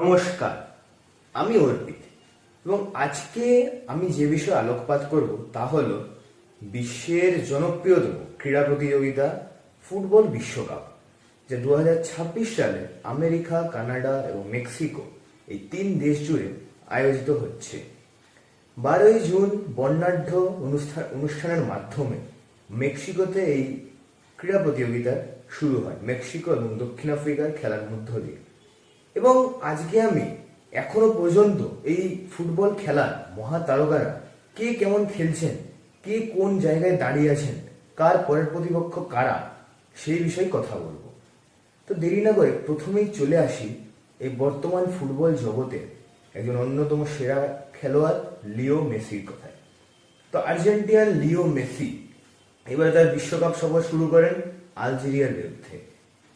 নমস্কার, আমি অর্পিত এবং আজকে আমি যে বিষয়ে আলোকপাত করব তা হল বিশ্বের জনপ্রিয়তম ক্রীড়া প্রতিযোগিতা ফুটবল বিশ্বকাপ, যা 2026 সালে আমেরিকা, কানাডা এবং মেক্সিকো এই 3 দেশ জুড়ে আয়োজিত হচ্ছে। 12ই জুন বর্ণাঢ্য অনুষ্ঠানের মাধ্যমে মেক্সিকোতে এই ক্রীড়া প্রতিযোগিতা শুরু হয়, মেক্সিকো এবং দক্ষিণ আফ্রিকার খেলার মধ্য দিয়ে। এবং আজকে আমি এখনো পর্যন্ত এই ফুটবল খেলার মহাতারকারা কে কেমন খেলছেন, কে কোন জায়গায় দাঁড়িয়ে আছেন, কার পরের প্রতিপক্ষ কারা, সেই বিষয়ে কথা বলবো। তো দেরি না করে প্রথমেই চলে আসি এই বর্তমান ফুটবল জগতে একজন অন্যতম সেরা খেলোয়াড় লিও মেসির কথায়। তো আর্জেন্টিনার লিও মেসি এবার তার বিশ্বকাপ সফর শুরু করেন আলজেরিয়ার বিরুদ্ধে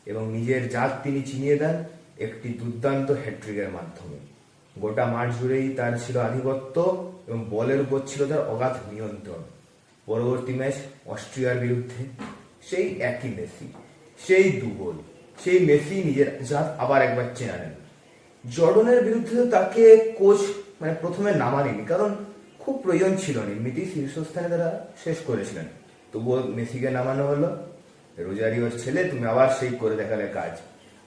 এবং নিজের জাত তিনি চিনিয়ে দেন একটি দুর্দান্ত হ্যাট্রিকের মাধ্যমে। গোটা মাঠ জুড়েই তার ছিল আধিপত্য এবং বলের উপর ছিল তার অগাধ নিয়ন্ত্রণ। পরবর্তী ম্যাচ অস্ট্রিয়ার বিরুদ্ধে সেই একই মেসি, সেই দুগোল, সেই মেসি নিজের জাত আবার একবার চেনা নেন। জর্ডনের বিরুদ্ধে তাকে কোচ প্রথমে নামাননি, কারণ খুব প্রয়োজন ছিল না, এমনিতেই শীর্ষস্থানে তারা শেষ করেছিলেন। তবুও মেসিকে নামানো হলো। রোজারিওর ছেলে, তুমি আবার সেই করে দেখালে কাজ,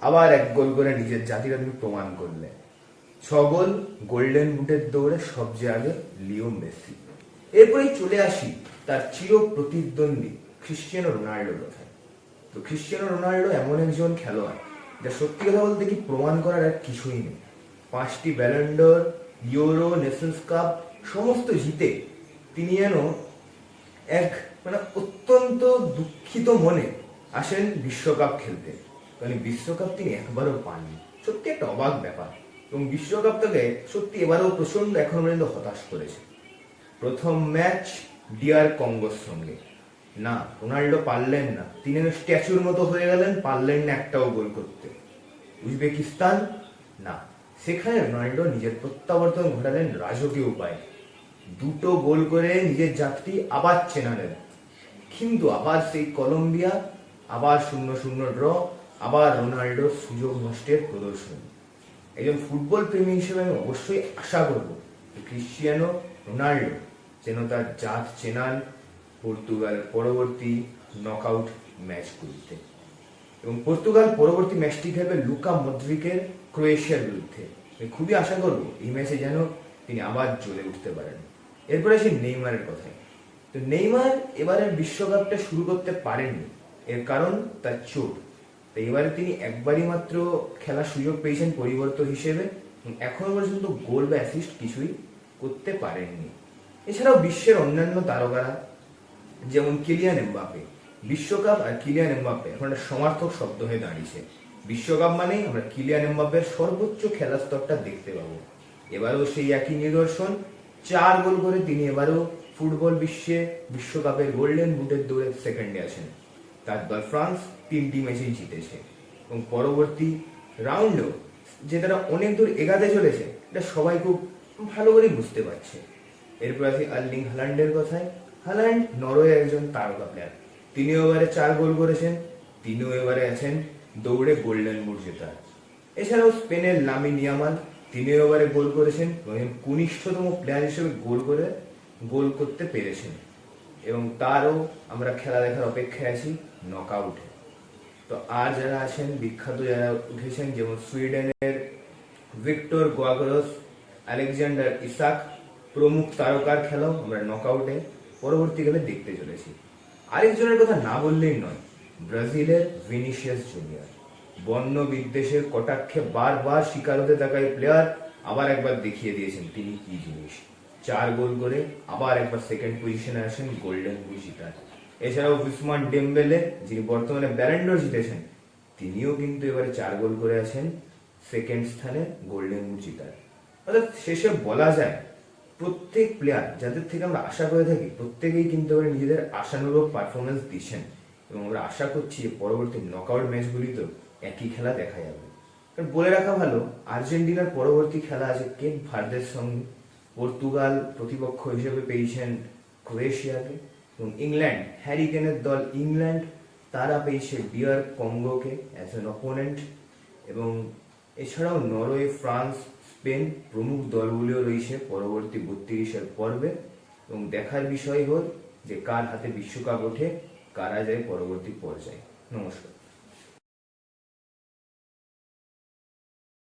আবার 1 গোল করে নিজের জাতিটা তুমি প্রমাণ করলে। 6 গোল, গোল্ডেন বুটের দৌড়ে সবচেয়ে আগে লিও মেসি। এরপরেই চলে আসি তার চির প্রতিদ্বন্দ্বী ক্রিশ্চিয়ানো রোনাল্ডোর কথায়। তো ক্রিশ্চিয়ানো রোনাল্ডো এমন একজন খেলোয়াড় যা সত্যি কথা বলতে কি প্রমাণ করার আর কিছুই নেই। 5টি ব্যালন ড'র, ইউরো, নেশনস কাপ সমস্ত জিতে তিনি যেন এক অত্যন্ত দুঃখিত মনে আসেন বিশ্বকাপ খেলতে, কারণ বিশ্বকাপ তিনি একবারও পাননি। সত্যি একটা অবাক ব্যাপার। এবং বিশ্বকাপ তাকে সত্যি এবারেও প্রচন্ড এখন পর্যন্ত হতাশ করেছে। প্রথম ম্যাচ ডিআর কঙ্গোর সঙ্গে না, রোনাল্ডো পারলেন না, তিনি স্ট্যাচুর মতো হয়ে গেলেন, পারলেন না একটাও গোল করতে। উজবেকিস্তান না, সেখানে রোনাল্ডো নিজের প্রত্যাবর্তন ঘটালেন রাজকীয় উপায়ে, 2টো গোল করে নিজের জাতটি আবার চেনালেন। কিন্তু আবার সেই কলম্বিয়া, আবার 0-0 ড্র, আবার রোনাল্ডোর সুযোগ নষ্টের প্রদর্শন। একজন ফুটবল প্রেমী হিসেবে আমি অবশ্যই আশা করব ক্রিশ্চিয়ানো রোনাল্ডো যেন তার জাত চেনান পর্তুগালের পরবর্তী নকআউট ম্যাচগুলিতে। এবং পর্তুগাল পরবর্তী ম্যাচটি খেলবে লুকা মদ্রিকের ক্রোয়েশিয়ার বিরুদ্ধে। আমি খুবই আশা করব এই ম্যাচে যেন তিনি আবার জ্বলে উঠতে পারেন। এরপরে আসি নেইমারের কথায়। তো নেইমার এবারের বিশ্বকাপটা শুরু করতে পারেননি, এর কারণ তার চোট। তো এবারে তিনি একবারই মাত্র খেলার সুযোগ পেয়েছেন পরিবর্তন হিসেবে, এখনো পর্যন্ত গোল বা অ্যাসিস্ট কিছুই করতে পারেননি। এছাড়াও বিশ্বের অন্যান্য তারকারা যেমন কিলিয়ান এমবাপে, বিশ্বকাপ আর কিলিয়ান এমবাপে এখন একটা সমার্থক শব্দ হয়ে দাঁড়িয়েছে। বিশ্বকাপ মানেই আমরা কিলিয়ান এমবাপের সর্বোচ্চ খেলার স্তরটা দেখতে পাবো। এবারেও সেই একই নিদর্শন, 4 গোল করে তিনি এবারেও ফুটবল বিশ্বে বিশ্বকাপের গোল্ডেন বুটের দৌড়ে সেকেন্ডে আছেন। তার দল ফ্রান্স 3টি ম্যাচেই জিতেছে এবং পরবর্তী রাউন্ডেও যে তারা অনেক দূর এগাতে চলেছে এটা সবাই খুব ভালো করে বুঝতে পারছে। এরপর আসি আর্লিং হাল্যান্ডের কথায়। হাল্যান্ড নরওয়ে একজন তারকা প্লেয়ার, তিনিও এবারে 4 গোল করেছেন, তিনিও এবারে আছেন দৌড়ে গোল্ডেন বুট জেতার। এছাড়াও স্পেনের লামিন ইয়ামাল, তিনিও এবারে গোল করেছেন এবং কনিষ্ঠতম প্লেয়ার হিসেবে গোল করতে পেরেছেন এবং তারও আমরা খেলা দেখার অপেক্ষায় আছি নকআউটে। তো আর যারা আছেন বিখ্যাত যারা উঠেছেন, যেমন সুইডেনের ভিক্টর গোয়াগরস, আলেকজান্ডার ইসাক প্রমুখ তারকার খেলাও আমরা নকআউটে পরবর্তীকালে দেখতে চলেছি। আরেকজনের কথা না বললেই নয়, ব্রাজিলের ভিনিসিয়াস জুনিয়র। বর্ণ বিদ্বেষের কটাক্ষে বারবার শিকার হতে থাকা এই প্লেয়ার আবার একবার দেখিয়ে দিয়েছেন তিনি কি জিনিস। 4 গোল করে আবার একবার সেকেন্ড পজিশনে আসেন গোল্ডেন বুট জিতার। এছাড়াও উসমান ডেম্বেলে, যিনি বর্তমানে ব্যালন ড'র জিতেছেন, তিনিও কিন্তু এবারে 4 গোল করে আছেন সেকেন্ড স্থানে গোল্ডেন বুট জিতার। অর্থাৎ শেষে বলা যায় প্রত্যেক প্লেয়ার যাদের থেকে আমরা আশা করে থাকি প্রত্যেকেই কিন্তু এবারে নিজেদের আশানুরূপ পারফরমেন্স দিচ্ছেন এবং আমরা আশা করছি যে পরবর্তী নকআউট ম্যাচগুলিতেও একই খেলা দেখা যাবে। কারণ বলে রাখা ভালো, আর্জেন্টিনার পরবর্তী খেলা আছে কেপ ভার্দের সঙ্গে, পর্তুগাল প্রতিপক্ষ হিসেবে পেয়েছেন ক্রোয়েশিয়াকে এবং ইংল্যান্ড, হ্যারি কেনের দল ইংল্যান্ড, তারা পেয়েছে ডিআর কঙ্গোকে অ্যাজ অ্যান অপোনেন্ট এবং এছাড়াও নরওয়ে, ফ্রান্স, স্পেন প্রমুখ দলগুলিও রয়েছে পরবর্তী 32-এর পর্বে, এবং দেখার বিষয় হল যে কার হাতে বিশ্বকাপ ওঠে, কারা যায় পরবর্তী পর্যায়ে। নমস্কার।